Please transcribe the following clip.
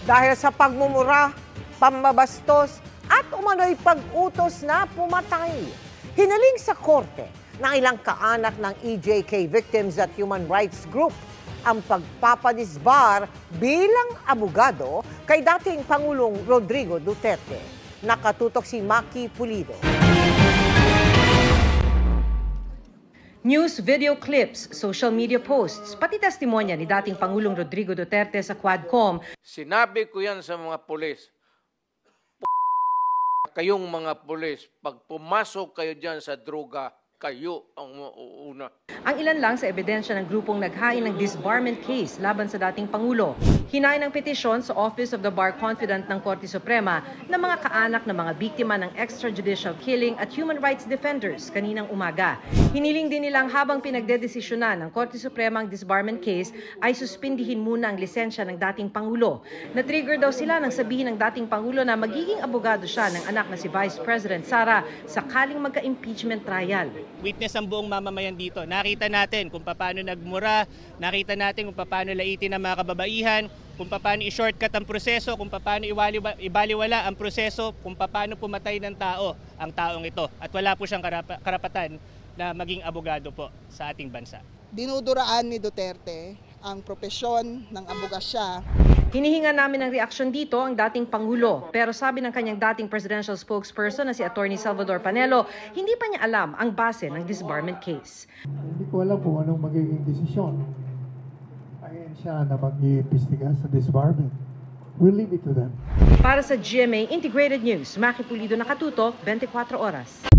dahil sa pagmumura, pambabastos at umano'y pag-utos na pumatay. Hinaling sa korte ng ilang kaanak ng EJK victims at human rights group ang pagpapadisbar bilang abogado kay dating Pangulong Rodrigo Duterte. Nakatutok si Maki Pulido. News, video clips, social media posts, pati testimonya ni dating Pangulong Rodrigo Duterte sa Quadcom. Sinabi ko yan sa mga pulis. Kayong mga pulis, pag pumasok kayo dyan sa droga, kayo ang mauuna. Ang ilan lang sa ebidensya ng grupong naghain ng disbarment case laban sa dating Pangulo. Hinain ng petisyon sa Office of the Bar Confidant ng Korte Suprema ng mga kaanak ng mga biktima ng extrajudicial killing at human rights defenders kaninang umaga. Hiniling din nilang habang pinagdedesisyonan ng Korte Suprema ang disbarment case ay suspindihin muna ang lisensya ng dating Pangulo. Na-trigger daw sila nang sabihin ng dating Pangulo na magiging abogado siya ng anak na si Vice President Sara sakaling magka-impeachment trial. Witness ang buong mamamayan dito. Nakita natin kung paano nagmura, nakita natin kung paano laitin ang mga kababaihan, kung paano i-shortcut ang proseso, kung paano ibaliwala ang proseso, kung paano pumatay ng tao ang taong ito. At wala po siyang karapatan na maging abogado po sa ating bansa. Dinuduraan ni Duterte ang propesyon ng abogasya. Hinihinga namin ng reaksyon dito ang dating Pangulo, pero sabi ng kanyang dating presidential spokesperson na si Attorney Salvador Panelo, hindi pa niya alam ang base ng disbarment case. Hindi ko alam kung anong magiging desisyon. Ayan siya na mag-iimbestiga sa disbarment. We'll leave it to them. Para sa GMA Integrated News, Maki Pulido, Nakatutok, 24 Oras.